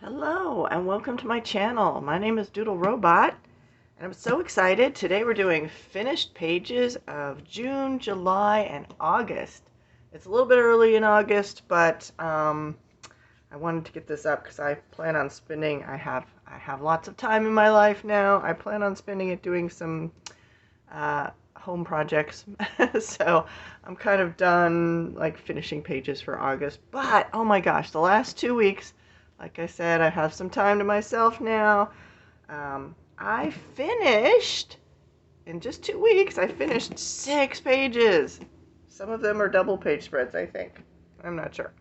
Hello and welcome to my channel. My name is Doodle Robot and I'm so excited. Today we're doing finished pages of June, July, and August. It's a little bit early in August, but I wanted to get this up because I plan on spending, I have lots of time in my life now. I plan on spending it doing some home projects. So I'm kind of done like finishing pages for August, but oh my gosh, the last 2 weeks, like I said, I have some time to myself now. I finished, in just 2 weeks, I finished 6 pages. Some of them are double page spreads, I think. I'm not sure.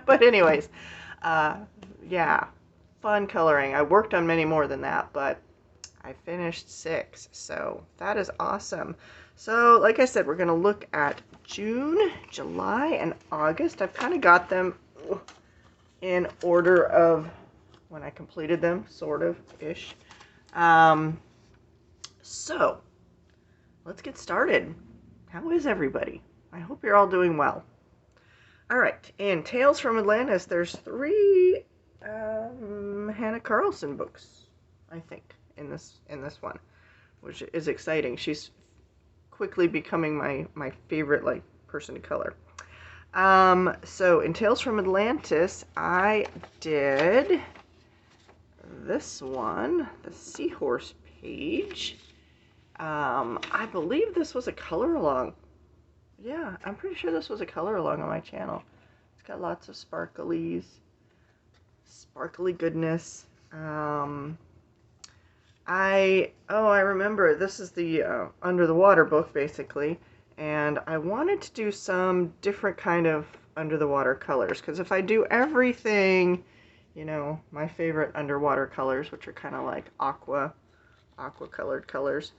But anyways, yeah, fun coloring. I worked on many more than that, but I finished 6, so that is awesome. So, like I said, we're going to look at June, July, and August. I've kind of got them in order of when I completed them, sort of-ish. So, let's get started. How is everybody? I hope you're all doing well. Alright, in Tales from Atlantis, there's 3 Hannah Carlson books, I think, in this one, which is exciting. She's quickly becoming my favorite person to color. So in Tales from Atlantis, I did this one, the seahorse page. I believe this was a color along. Yeah, I'm pretty sure this was a color along on my channel. It's got lots of sparkly goodness. I remember this is the Under the Water book basically. And I wanted to do some different kind of under the water colors, because if I do everything, you know, my favorite underwater colors, which are kind of like aqua colored colors,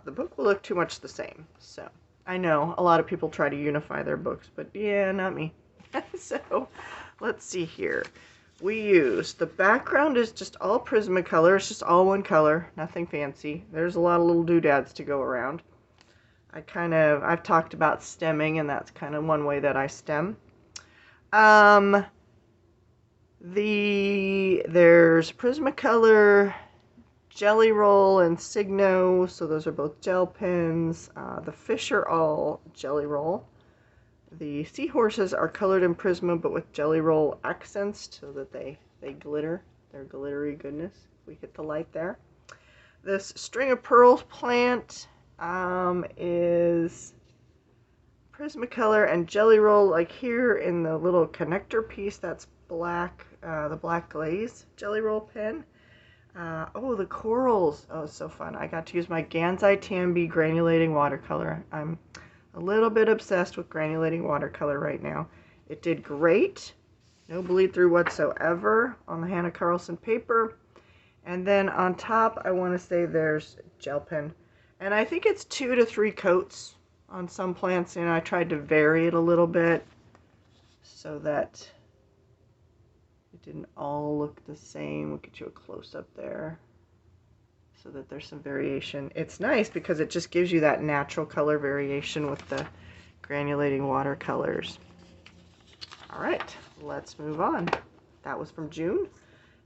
the book will look too much the same. So I know a lot of people try to unify their books, but yeah, not me. So let's see here. We use, the background is just all Prismacolor. It's just all one color, nothing fancy. There's a lot of little doodads to go around. I've talked about stemming, and that's kind of one way that I stem. There's Prismacolor, Jelly Roll, and Signo, so those are both gel pens. The fish are all Jelly Roll. The seahorses are colored in Prisma, but with Jelly Roll accents, so that they glitter. They're glittery goodness. We hit the light there. This String of Pearls plant is Prismacolor and Jelly Roll, like here in the little connector piece, that's black, the black glaze Jelly Roll pen. Oh, the corals. Oh, it's so fun. I got to use my Gansai Tambi granulating watercolor. I'm a little bit obsessed with granulating watercolor right now. It did great. No bleed through whatsoever on the Hannah Carlson paper. And then on top, I want to say there's gel pen. And I think it's 2 to 3 coats on some plants. You know, I tried to vary it a little bit so that it didn't all look the same. We'll get you a close-up there so that there's some variation. It's nice because it just gives you that natural color variation with the granulating watercolors. All right, let's move on. That was from June.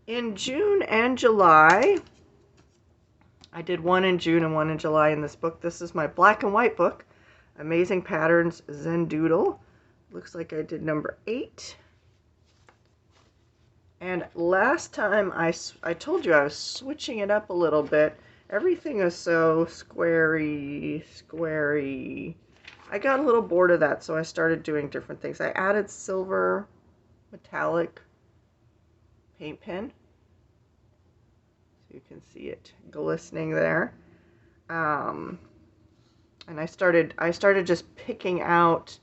In June and July, I did one in June and one in July in this book. This is my black and white book, Amazing Patterns Zen Doodle. Looks like I did number 8. And last time I told you I was switching it up a little bit. Everything is so squarey. I got a little bored of that, so I started doing different things. I added silver metallic paint pen. So you can see it glistening there. And I started just picking out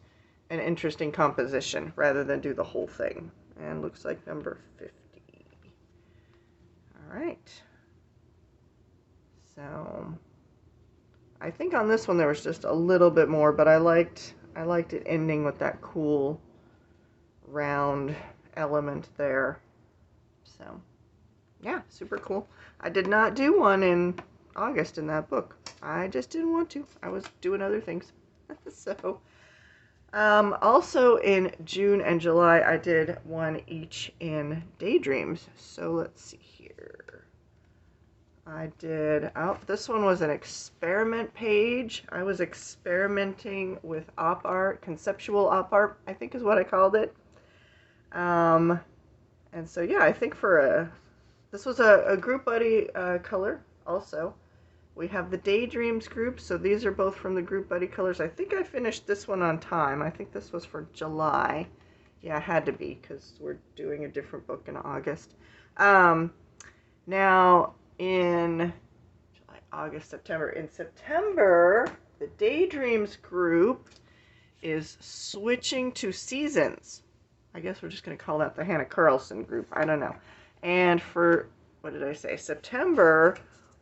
an interesting composition rather than do the whole thing. And looks like number 50. All right. So I think on this one there was just a little bit more, but I liked it ending with that cool round element there. So yeah, super cool. I did not do one in August in that book. I just didn't want to. I was doing other things. So Also in June and July, I did one each in Daydreams. So let's see here. I did, oh, this one was an experiment page. I was experimenting with op art, conceptual op art, I think is what I called it. And so, yeah, I think this was a group buddy color also. We have the Daydreams group, so these are both from the group buddy colors. I think I finished this one on time. I think this was for July. Yeah, it had to be because we're doing a different book in August. Now, in July, August, September. In September, the Daydreams group is switching to seasons. I guess we're just going to call that the Hannah Carlson group. I don't know. And for, what did I say? September,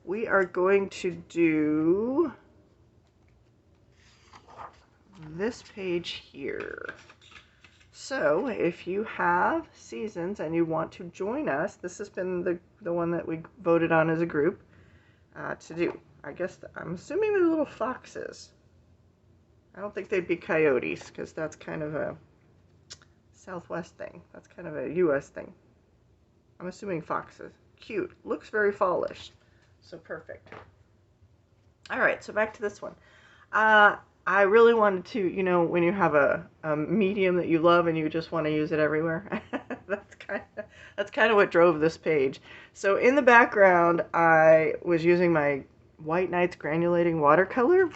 we are going to do this page here. So if you have seasons and you want to join us, this has been the one that we voted on as a group to do. I guess I'm assuming they're little foxes. I don't think they'd be coyotes because that's kind of a Southwest thing. That's kind of a U.S. thing. I'm assuming foxes. Cute. Looks very fallish. So perfect. All right, so back to this one. I really wanted to, you know, when you have a medium that you love and you just want to use it everywhere, that's kind of what drove this page. So in the background, I was using my White Nights granulating watercolor,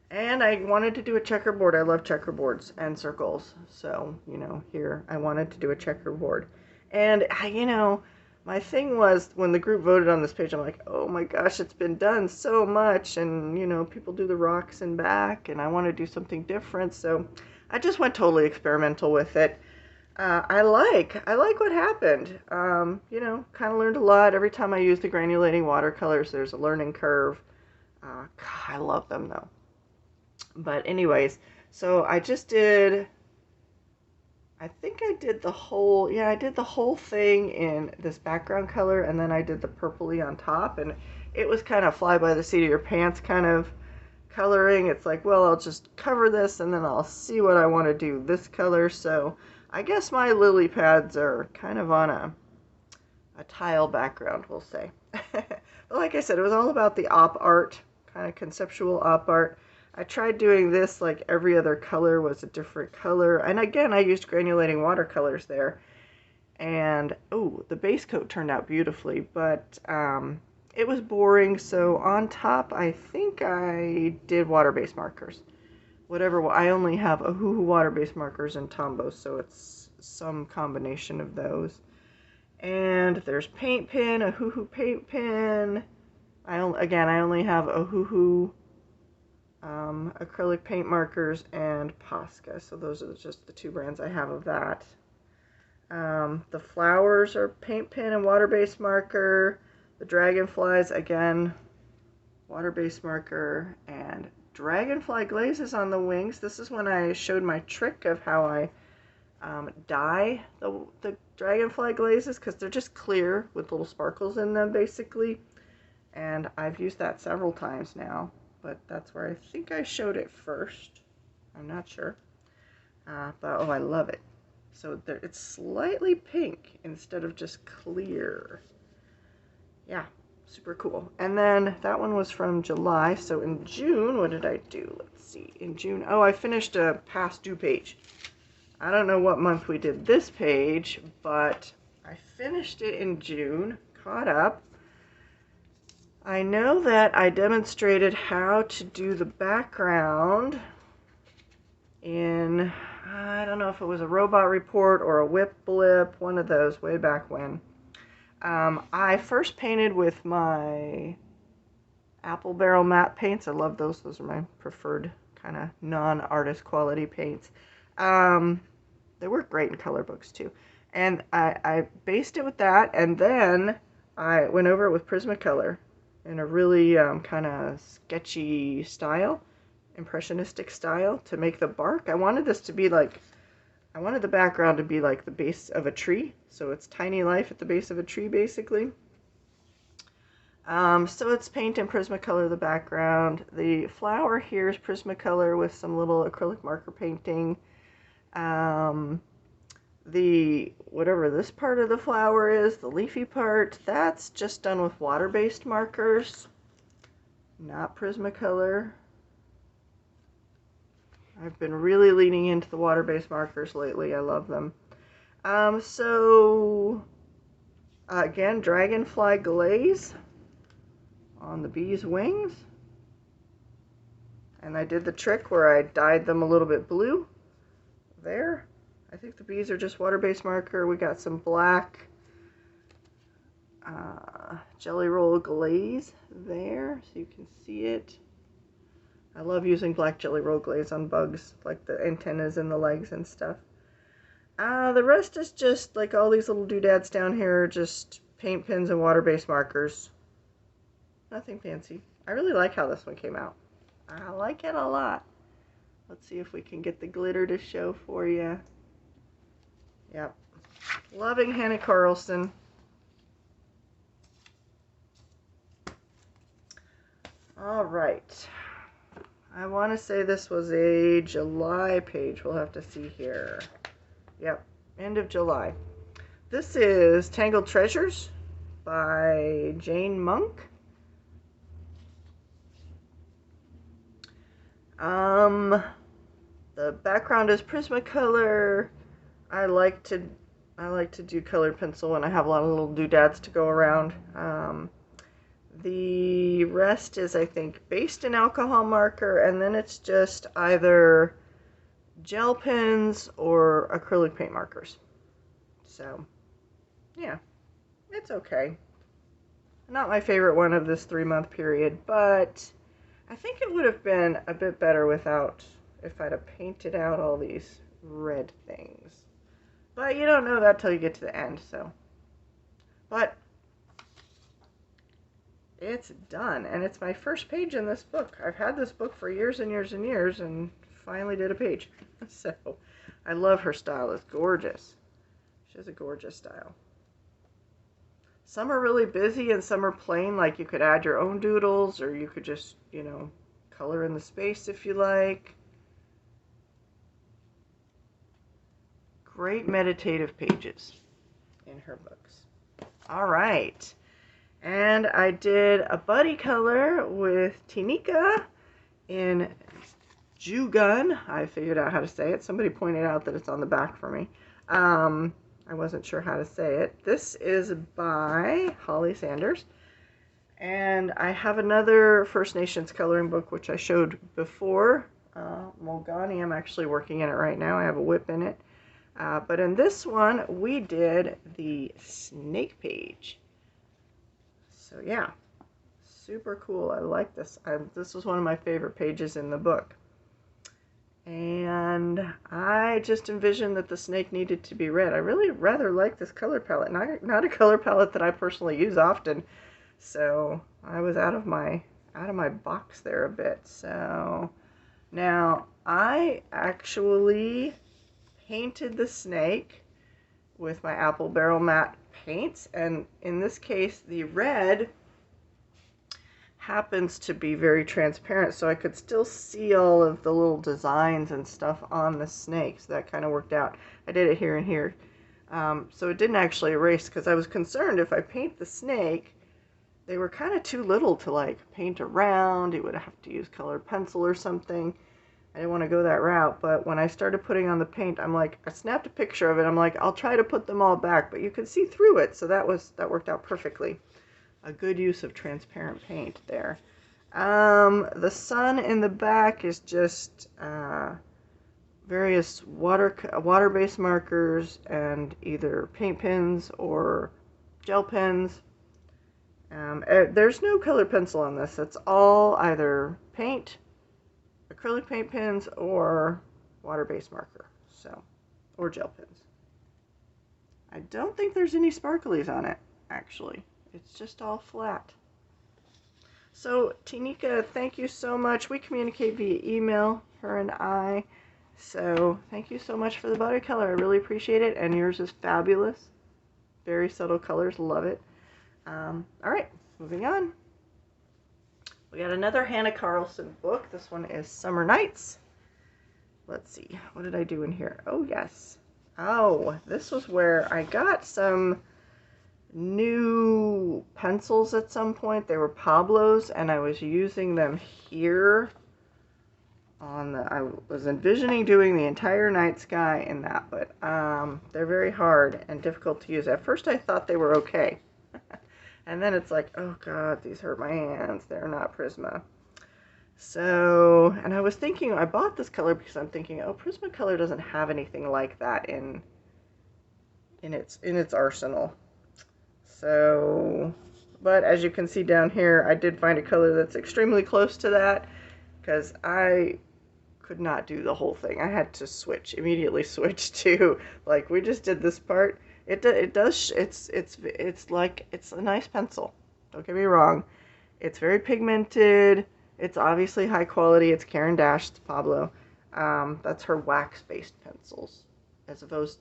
and I wanted to do a checkerboard. I love checkerboards and circles, so, you know, here I wanted to do a checkerboard. And, you know, my thing was, when the group voted on this page, I'm like, oh my gosh, it's been done so much, and, you know, people do the rocks and back, and I want to do something different, so I just went totally experimental with it. I like what happened. You know, kind of learned a lot. Every time I use the granulating watercolors, there's a learning curve. God, I love them, though. But anyways, so I just did... I think I did the whole, yeah, I did the whole thing in this background color, and then I did the purpley on top, and it was kind of fly by the seat of your pants kind of coloring. It's like, well, I'll just cover this, and then I'll see what I want to do this color. So I guess my lily pads are kind of on a tile background, we'll say. But like I said, it was all about the op art, kind of conceptual op art. I tried doing this, like every other color was a different color. And again, I used granulating watercolors there. And, oh, the base coat turned out beautifully, but it was boring. So on top, I think I did water-based markers. Whatever, I only have Ohuhu water-based markers and Tombow, so it's some combination of those. And there's paint pen, Ohuhu paint pen. I only have Ohuhu acrylic paint markers and Posca, so those are just the two brands I have of that. The flowers are paint pen and water-based marker. The dragonflies, again, water-based marker, and dragonfly glazes on the wings. This is when I showed my trick of how I dye the dragonfly glazes, because they're just clear with little sparkles in them, basically. And I've used that several times now, but that's where I think I showed it first. I'm not sure. But, oh, I love it. So it's slightly pink instead of just clear. Yeah, super cool. And then that one was from July. So in June, what did I do? Let's see. In June, oh, I finished a Passu page. I don't know what month we did this page, but I finished it in June, caught up. I know that I demonstrated how to do the background in, I don't know if it was a robot report or a whip blip, one of those way back when. I first painted with my apple barrel matte paints. I love those. Those are my preferred kind of non-artist quality paints. They work great in color books too. And I based it with that, and then I went over it with Prismacolor in a really kind of sketchy style, impressionistic style, to make the bark. I wanted this to be like, I wanted the background to be like the base of a tree, so it's tiny life at the base of a tree, basically. So it's paint and Prismacolor the background. The flower here is Prismacolor with some little acrylic marker painting. The whatever this part of the flower is, the leafy part, that's just done with water-based markers, not Prismacolor. I've been really leaning into the water-based markers lately. I love them. Again, dragonfly glaze on the bee's wings. And I did the trick where I dyed them a little bit blue. There. I think the bees are just water-based marker. We got some black jelly roll glaze there, so you can see it. I love using black jelly roll glaze on bugs, like the antennas and the legs and stuff. The rest is just like all these little doodads down here, just paint pens and water-based markers. Nothing fancy. I really like how this one came out. I like it a lot. Let's see if we can get the glitter to show for you. Yep. Loving Hannah Carlson. All right. I want to say this was a July page. We'll have to see here. Yep, end of July. This is Tangled Treasures by Jane Monk. The background is Prismacolor. I like to do colored pencil when I have a lot of little doodads to go around. The rest is, I think, based in alcohol marker, and then it's just either gel pens or acrylic paint markers. So, yeah, it's okay. Not my favorite one of this 3-month period, but I think it would have been a bit better if I'd have painted out all these red things. But you don't know that till you get to the end, so. But it's done, and it's my first page in this book. I've had this book for years and years and years, and finally did a page. So, I love her style. It's gorgeous. She has a gorgeous style. Some are really busy and some are plain, like you could add your own doodles, or you could just, color in the space if you like. Great meditative pages in her books. All right. And I did a buddy color with Tinika in Jagun. I figured out how to say it. Somebody pointed out that it's on the back for me. I wasn't sure how to say it. This is by Holly Sanders. And I have another First Nations coloring book, which I showed before. Mulgani, I'm actually working in it right now. I have a whip in it. But in this one, we did the snake page. So yeah, super cool. I like this. This was one of my favorite pages in the book. And I just envisioned that the snake needed to be red. I really rather like this color palette. Not a color palette that I personally use often. So I was out of my box there a bit. So now I actually painted the snake with my apple barrel matte paints, and in this case the red happens to be very transparent, so I could still see all of the little designs and stuff on the snake, so that kind of worked out. I did it here and here, so it didn't actually erase, because I was concerned if I paint the snake, they were kind of too little to like paint around. You would have to use colored pencil or something. I didn't want to go that route, but when I started putting on the paint, I snapped a picture of it. I'm like, I'll try to put them all back, but you could see through it, so that worked out perfectly. A good use of transparent paint there. The sun in the back is just various water-based markers and either paint pens or gel pens. There's no colored pencil on this. It's all either paint, acrylic paint pens, or water-based marker, or gel pens. I don't think there's any sparklies on it, actually. It's just all flat. So, Tinika, thank you so much. We communicate via email, her and I. So, thank you so much for the watercolor. I really appreciate it, and yours is fabulous. Very subtle colors, love it. All right, moving on. We got another Hannah Carlson book. This one is Summer Nights. Let's see. What did I do in here? Oh, yes. Oh, this was where I got some new pencils at some point. They were Pablo's, and I was using them here on the, I was envisioning doing the entire night sky in that, but they're very hard and difficult to use. At first I thought they were okay. And then it's like, oh god, these hurt my hands. They're not Prisma. So, and I was thinking, I bought this color because I'm thinking, oh, Prismacolor doesn't have anything like that in its arsenal. So, but as you can see down here, I did find a color that's extremely close to that, because I could not do the whole thing. I had to immediately switch to, like, we just did this part. It's a nice pencil. Don't get me wrong. It's very pigmented. It's obviously high quality. It's Caran d'Ache. It's Pablo. That's her wax-based pencils, as opposed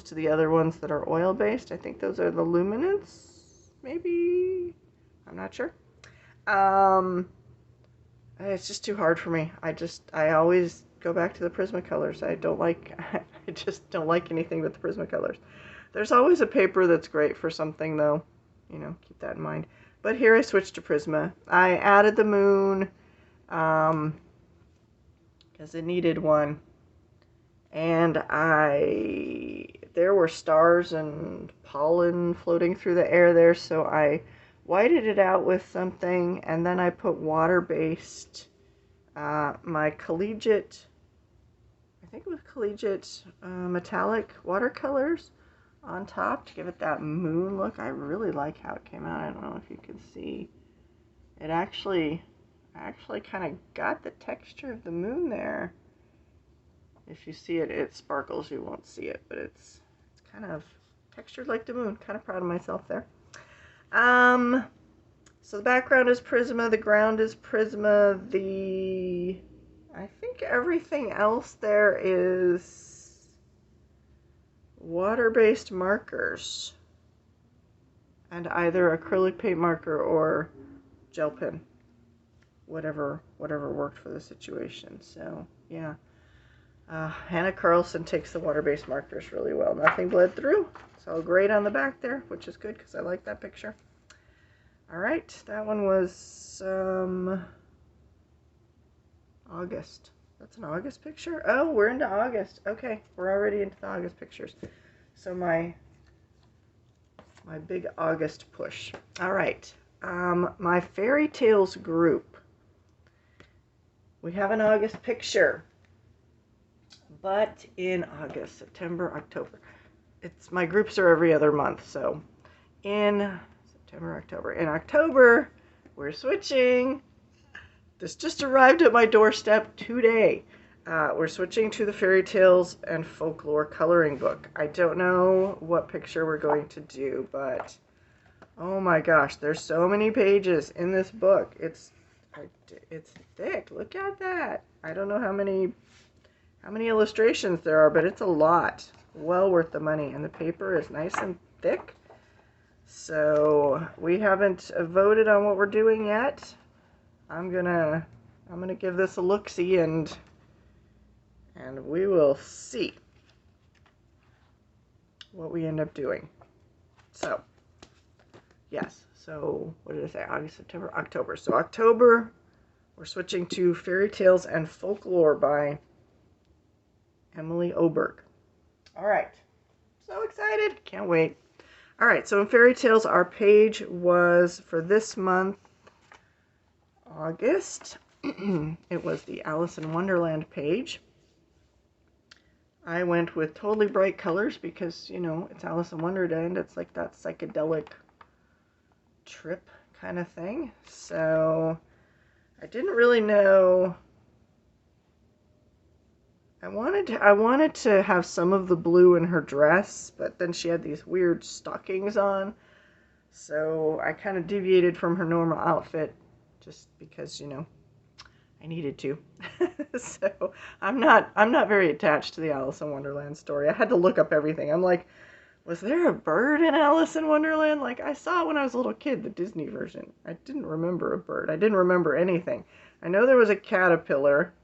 to the other ones that are oil-based. I think those are the Luminance, maybe? I'm not sure. It's just too hard for me. I always go back to the Prismacolors. I just don't like anything but the Prismacolors. There's always a paper that's great for something, though. You know, keep that in mind. But here I switched to Prisma. I added the moon, because it needed one. And there were stars and pollen floating through the air there, so I whited it out with something, and then I put water-based, my collegiate, I think it was collegiate metallic watercolors on top to give it that moon look. I really like how it came out. I don't know if you can see. It actually kind of got the texture of the moon there. If you see it, it sparkles. You won't see it, but it's kind of textured like the moon. Kind of proud of myself there. So the background is Prisma, the ground is Prisma, I think everything else there is water-based markers, and either acrylic paint marker or gel pen, whatever worked for the situation. So, yeah. Hannah Carlson takes the water-based markers really well. Nothing bled through. It's all great on the back there, which is good because I like that picture. All right, that one was August. That's an August picture? Oh, we're into August. Okay, we're already into the August pictures. So my big August push. All right, my Fairy Tales group. We have an August picture. But in August, September, October, my groups are every other month, so in September, October. In October, we're switching. This just arrived at my doorstep today. We're switching to the Fairy Tales and Folklore coloring book. I don't know what picture we're going to do, but oh my gosh, there's so many pages in this book. It's thick. Look at that. I don't know how many illustrations there are, but it's a lot. Well worth the money, and the paper is nice and thick. So we haven't voted on what we're doing yet. I'm gonna give this a look-see, and we will see what we end up doing. So yes, so what did I say? August, September, October. So October, we're switching to Fairy Tales and Folklore by Emily Oberg. All right, so excited, can't wait. All right, so in Fairy Tales, our page was for this month, August. It was the Alice in Wonderland page. I went with totally bright colors because, you know, it's Alice in Wonderland. It's like that psychedelic trip kind of thing. So I didn't really know. I wanted to have some of the blue in her dress, but then she had these weird stockings on. So I kind of deviated from her normal outfit just because, you know, I needed to. So I'm not very attached to the Alice in Wonderland story. I had to look up everything. I'm like, Was there a bird in Alice in Wonderland? Like, I saw it when I was a little kid, the Disney version. I didn't remember a bird. I didn't remember anything. I know there was a caterpillar.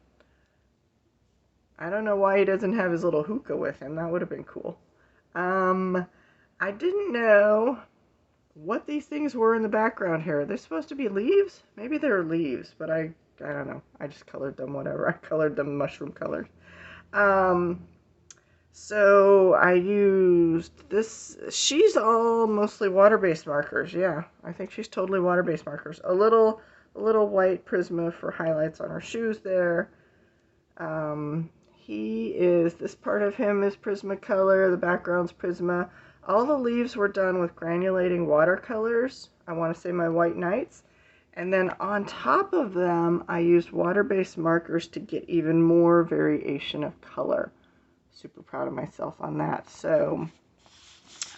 I don't know why he doesn't have his little hookah with him. That would have been cool. I didn't know what these things were in the background here. They're supposed to be leaves? Maybe they're leaves, but I don't know. I just colored them whatever. I colored them mushroom colored. So I used this. She's all mostly water-based markers. Yeah, I think she's totally water-based markers. A little white Prisma for highlights on her shoes there. This part of him is Prismacolor. The background's Prisma. All the leaves were done with granulating watercolors. I want to say my White Knights. And then on top of them, I used water-based markers to get even more variation of color. Super proud of myself on that. So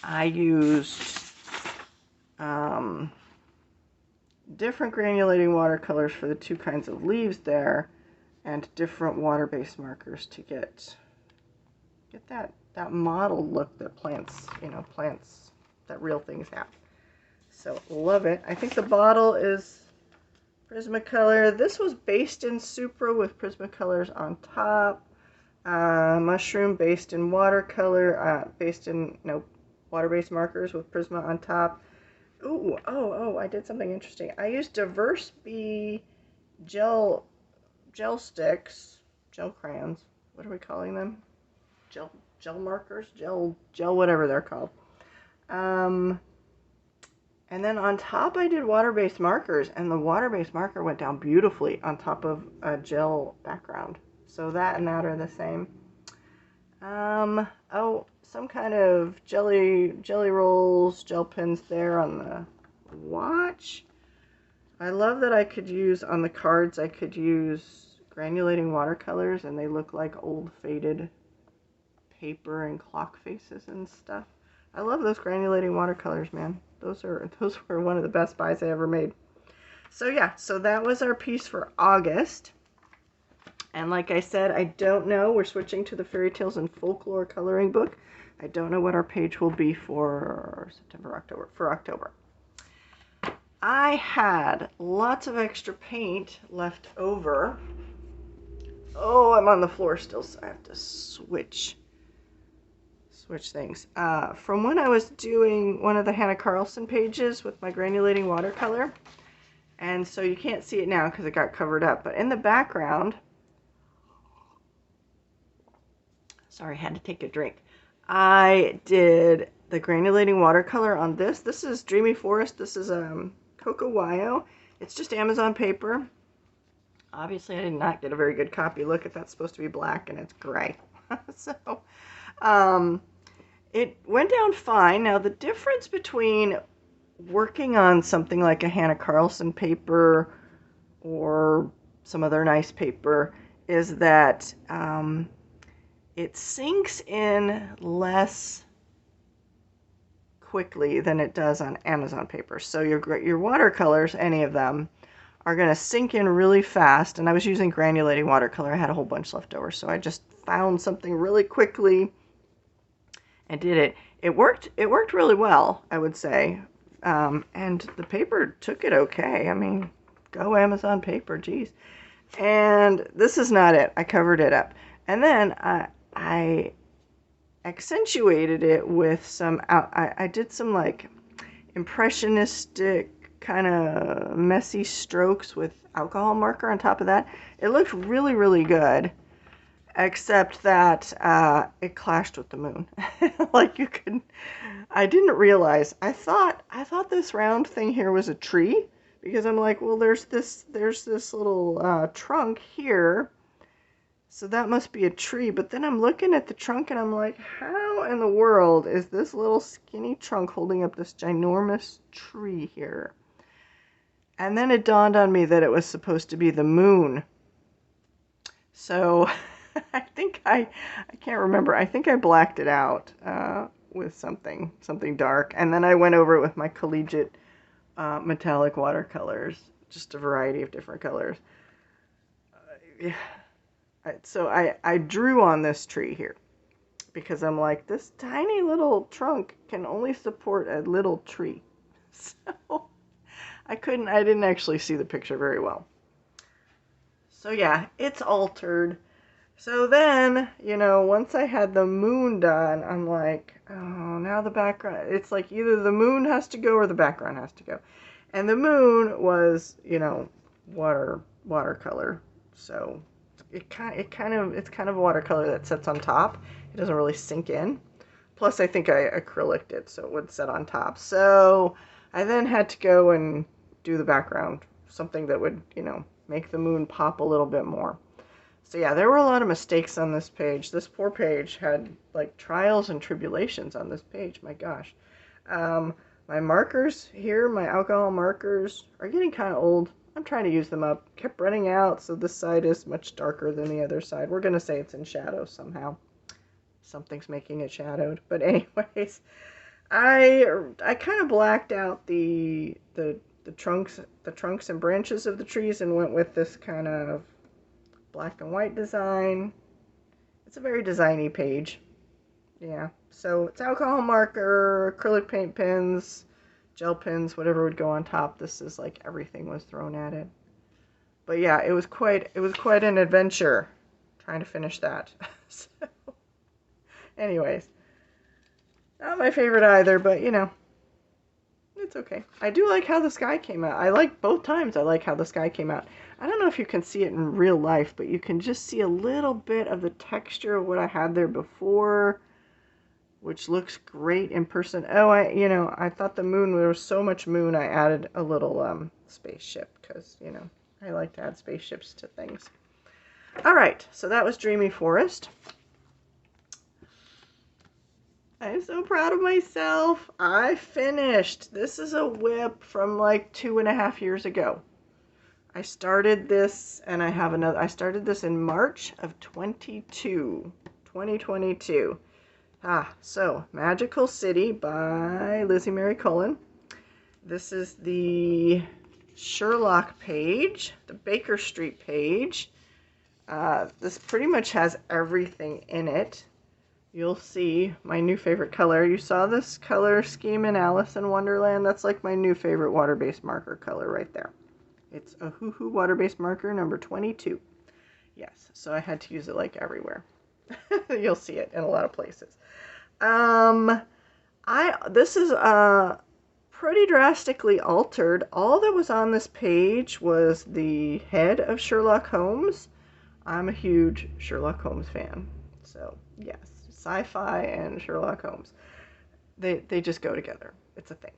I used different granulating watercolors for the two kinds of leaves there, and different water-based markers to get that model look that plants that real things have. So love it. I think the bottle is Prismacolor. This was based in Supra with Prismacolors on top. Mushroom based in watercolor, water-based markers with Prisma on top. Ooh, I did something interesting. I used Diverse Bee gel sticks, gel crayons. What are we calling them? Gel markers? Gel, whatever they're called. And then on top I did water-based markers, and the water-based marker went down beautifully on top of a gel background. So that and that are the same. Some kind of jelly rolls, gel pens there on the watch. I love that I could use, on the cards, I could use granulating watercolors, and they look like old faded paper and clock faces and stuff. I love those granulating watercolors, man. Those were one of the best buys I ever made. So yeah, so that was our piece for August. And like I said, I don't know. We're switching to the Fairy Tales and Folklore coloring book. I don't know what our page will be for October. I had lots of extra paint left over. Oh, I'm on the floor still, so I have to switch things. From when I was doing one of the Hannah Carlson pages with my granulating watercolor. And so you can't see it now because it got covered up. But in the background, sorry, I had to take a drink. I did the granulating watercolor on this. This is Dreamy Forest. This is Coco Wyo. It's just Amazon paper. Obviously, I did not get a very good copy. Look, if that's supposed to be black and it's gray. So, it went down fine. Now, the difference between working on something like a Hannah Carlson paper or some other nice paper is that it sinks in less quickly than it does on Amazon paper. So your watercolors, any of them, are going to sink in really fast. And I was using granulating watercolor. I had a whole bunch left over, so I just found something really quickly and did it. It worked really well, I would say. And the paper took it okay. I mean, go Amazon paper, geez. And this is not it. I covered it up. And then I accentuated it with some, I did some like impressionistic kind of messy strokes with alcohol marker on top of that. It looked really, really good, except that it clashed with the moon. Like you could, I didn't realize, I thought this round thing here was a tree, because I'm like, well, there's this little trunk here, so that must be a tree. But then I'm looking at the trunk and I'm like, how in the world is this little skinny trunk holding up this ginormous tree here? And then it dawned on me that it was supposed to be the moon. So I think I can't remember. I think I blacked it out with something dark. And then I went over it with my collegiate metallic watercolors, just a variety of different colors. So I drew on this tree here because I'm like, this tiny little trunk can only support a little tree. So I didn't actually see the picture very well. So yeah, it's altered. So then, once I had the moon done, I'm like, oh, now the background, it's like either the moon has to go or the background has to go. And the moon was, watercolor. So it's kind of a watercolor that sits on top. It doesn't really sink in. Plus, I think I acryliced it so it would sit on top. So I then had to go and do the background, something that would, make the moon pop a little bit more. So yeah, there were a lot of mistakes on this page. This poor page had like trials and tribulations on this page. My gosh. My markers here, my alcohol markers, are getting kind of old. I'm trying to use them up. Kept running out, so this side is much darker than the other side. We're going to say it's in shadow somehow. Something's making it shadowed. But anyways, I kind of blacked out the trunks and branches of the trees and went with this kind of black and white design. It's a very designy page. Yeah, so it's alcohol marker, acrylic paint pens, gel pens, whatever would go on top. This is like everything was thrown at it. But yeah, it was quite an adventure trying to finish that. So, anyways, not my favorite either, but it's okay. I do like how the sky came out. I like both times. I like how the sky came out. I don't know if you can see it in real life, but you can just see a little bit of the texture of what I had there before, which looks great in person. Oh, I thought the moon, there was so much moon, I added a little spaceship because, I like to add spaceships to things. All right, so that was Dreamy Forest. I'm so proud of myself. I finished. This is a whip from like 2.5 years ago. I started this, and I have another. I started this in March of 2022. So Magical City by Lizzie Mary Cullen. This is the Sherlock page, the Baker Street page. This pretty much has everything in it. You'll see my new favorite color. You saw this color scheme in Alice in Wonderland. That's like my new favorite water-based marker color right there. It's a Hoo Hoo water-based marker number 22. Yes, so I had to use it like everywhere. You'll see it in a lot of places. This is pretty drastically altered. All that was on this page was the head of Sherlock Holmes. I'm a huge Sherlock Holmes fan. So, yes, sci-fi and Sherlock Holmes. They just go together. It's a thing.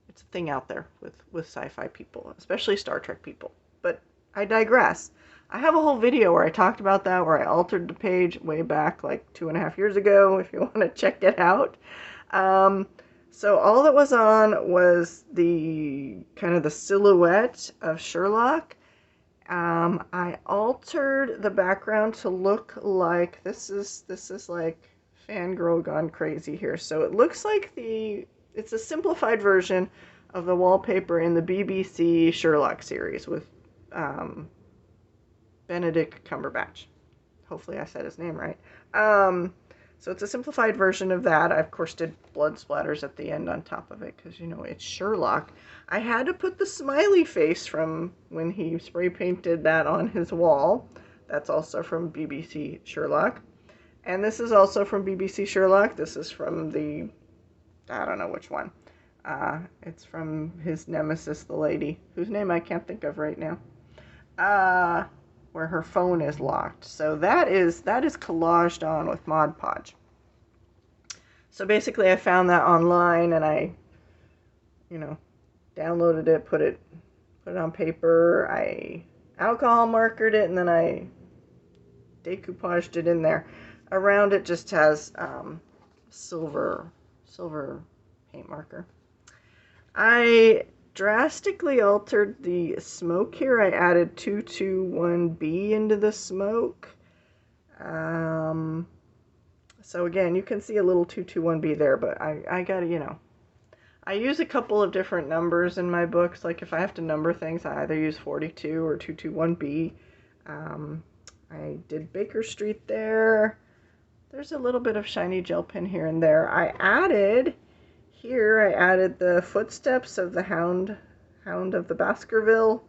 It's a thing out there with sci-fi people, especially Star Trek people. But I digress. I have a whole video where I talked about that, where I altered the page way back like 2.5 years ago, if you want to check it out. So all that was on was the kind of the silhouette of Sherlock. I altered the background to look like, this is like fangirl gone crazy here. So it looks like it's a simplified version of the wallpaper in the BBC Sherlock series with Benedict Cumberbatch. Hopefully I said his name right. So it's a simplified version of that. I, of course, did blood splatters at the end on top of it because, it's Sherlock. I had to put the smiley face from when he spray painted that on his wall. That's also from BBC Sherlock. And this is also from BBC Sherlock. This is from I don't know which one. It's from his nemesis, the lady, whose name I can't think of right now. Where her phone is locked. So that is collaged on with Mod Podge. So basically I found that online and I, downloaded it, put it on paper, I alcohol markered it, and then I decoupaged it in there. Around it just has silver paint marker. I drastically altered the smoke here. I added 221B into the smoke. So again, you can see a little 221B there, but I gotta, I use a couple of different numbers in my books. Like if I have to number things, I either use 42 or 221B. I did Baker Street there. there's a little bit of shiny gel pen here and there. I added the footsteps of the Hound of the Baskerville.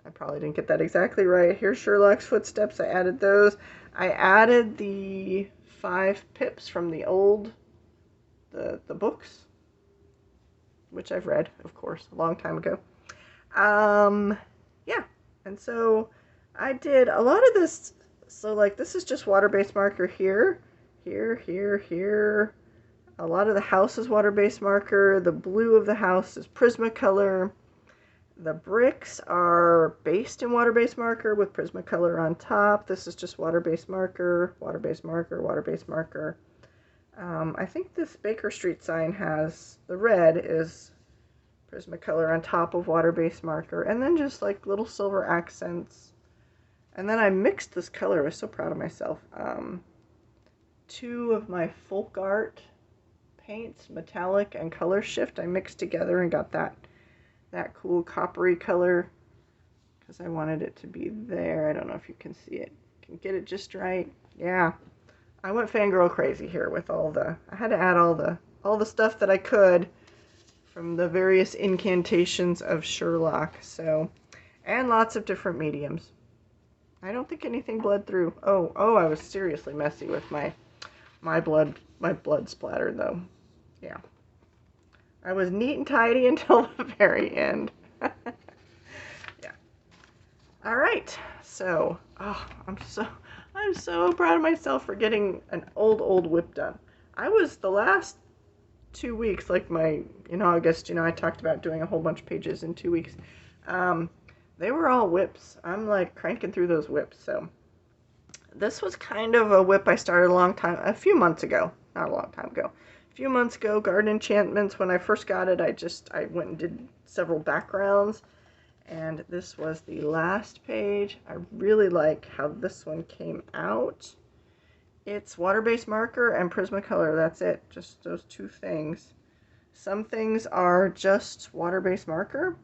I probably didn't get that exactly right. Here's Sherlock's footsteps. I added those. I added the 5 pips from the books, which I've read, of course, a long time ago. Yeah, and so I did a lot of this. So like this is just water-based marker here. A lot of the house is water-based marker. The blue of the house is Prismacolor. The bricks are based in water-based marker with Prismacolor on top. This is just water-based marker, water-based marker, water-based marker. I think this Baker Street sign has, the red is Prismacolor on top of water-based marker, and then just like little silver accents. And then I mixed this color. I was so proud of myself. 2 of my folk art paints, metallic and color shift, I mixed together and got that cool coppery color because I wanted it to be there. I don't know if you can see it. Can get it just right. Yeah. I went fangirl crazy here with I had to add all the stuff that I could from the various incantations of Sherlock. So, and lots of different mediums. I don't think anything bled through. Oh, I was seriously messy with my blood splatter though. Yeah. I was neat and tidy until the very end. Yeah. All right. So, I'm so proud of myself for getting an old whip done. I was the last 2 weeks, like my, August, I talked about doing a whole bunch of pages in 2 weeks. They were all whips. I'm like cranking through those whips. So this was kind of a whip I started a few months ago. Not a long time ago. A few months ago, Garden Enchantments, when I first got it, I went and did several backgrounds. And this was the last page. I really like how this one came out. It's water-based marker and Prismacolor. That's it. Just those 2 things. Some things are just water-based marker.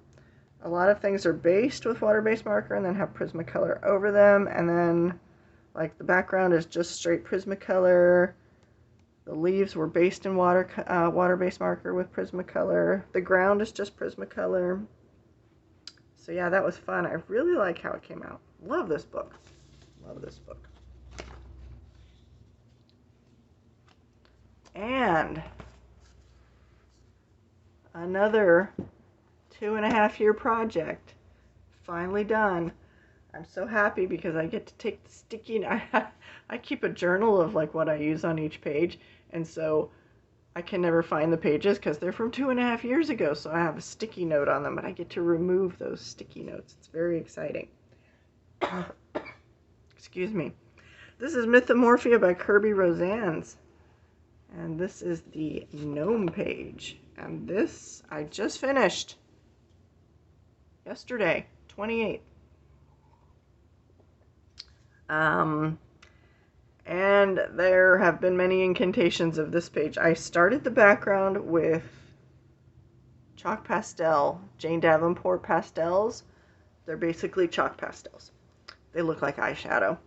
A lot of things are based with water-based marker and then have Prismacolor over them. And then, like, the background is just straight Prismacolor. The leaves were based in water-based marker with Prismacolor. The ground is just Prismacolor. So yeah, that was fun. I really like how it came out. Love this book. Love this book. And another 2.5-year project. Finally done. I'm so happy because I get to take the sticky. I keep a journal of like what I use on each page, and so I can never find the pages because they're from 2.5 years ago. So I have a sticky note on them, but I get to remove those sticky notes. It's very exciting. Excuse me. This is Mythomorphia by Kirby Rosannes, and this is the gnome page. And this I just finished yesterday, 28th. And there have been many incantations of this page. I started the background with chalk pastel, Jane Davenport pastels. They're basically chalk pastels. They look like eyeshadow.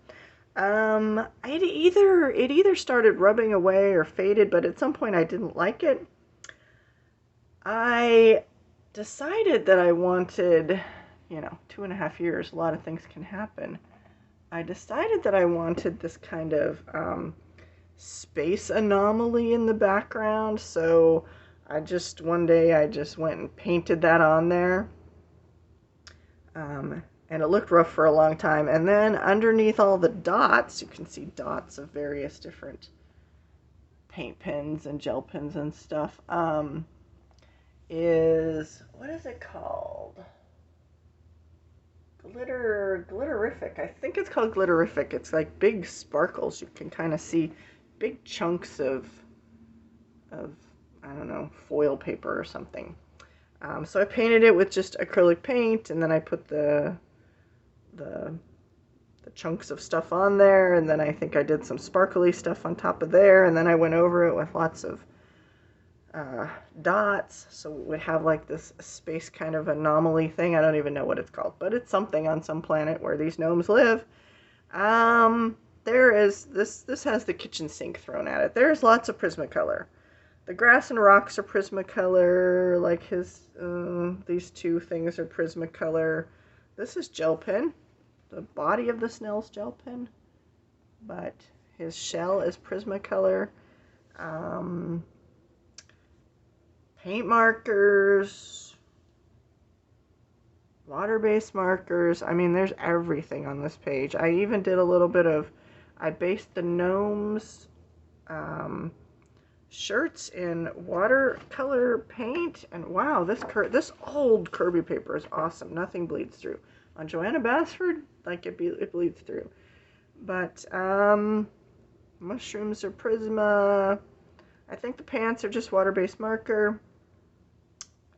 It either started rubbing away or faded, but at some point I didn't like it. I decided that I wanted, 2.5 years, a lot of things can happen. I decided that I wanted this kind of space anomaly in the background, so one day I just went and painted that on there. And it looked rough for a long time. And then underneath all the dots, you can see dots of various different paint pens and gel pens and stuff, what is it called? Glitterific. I think it's called Glitterific. It's like big sparkles. You can kind of see big chunks of I don't know, foil paper or something. So I painted it with just acrylic paint, and then I put the chunks of stuff on there, and then I think I did some sparkly stuff on top of there, and then I went over it with lots of dots, so it would have like this space kind of anomaly thing. I don't even know what it's called, but it's something on some planet where these gnomes live. They there is, this has the kitchen sink thrown at it. There's lots of Prismacolor. The grass and rocks are Prismacolor, like these two things are Prismacolor. This is gel pen. The body of the snail's gel pen, but his shell is Prismacolor. Paint markers, water-based markers. I mean, there's everything on this page. I even did a little bit of, I based the gnomes shirts in watercolor paint, and wow, this old Kirby paper is awesome. Nothing bleeds through. On Joanna Basford, like it bleeds through. But mushrooms are Prisma. I think the pants are just water-based marker.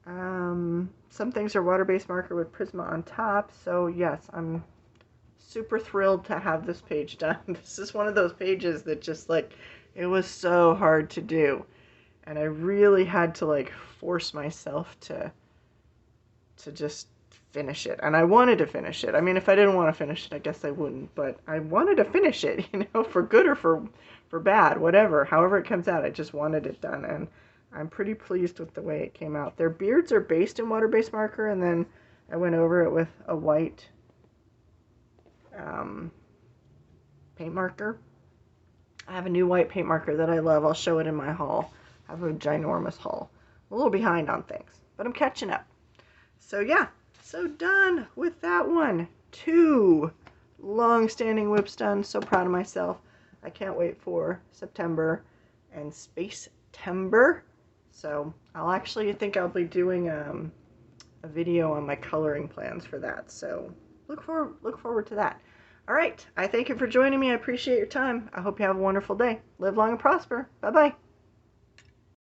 Some things are water-based marker with Prisma on top. So yes, I'm super thrilled to have this page done. This is one of those pages that just like, it was so hard to do. And I really had to like force myself to just finish it. And I wanted to finish it. I mean, if I didn't want to finish it, I guess I wouldn't. But I wanted to finish it, you know, for good or for bad, whatever. However it comes out, I just wanted it done. And I'm pretty pleased with the way it came out. Their beards are based in water-based marker, and then I went over it with a white paint marker. I have a new white paint marker that I love. I'll show it in my haul. I have a ginormous haul. I'm a little behind on things, but I'm catching up. So yeah, so done with that one. 2 long-standing whips done. So proud of myself. I can't wait for September and Space-tember. So I think I'll be doing a video on my coloring plans for that. So look forward to that. All right. I thank you for joining me. I appreciate your time. I hope you have a wonderful day. Live long and prosper. Bye-bye.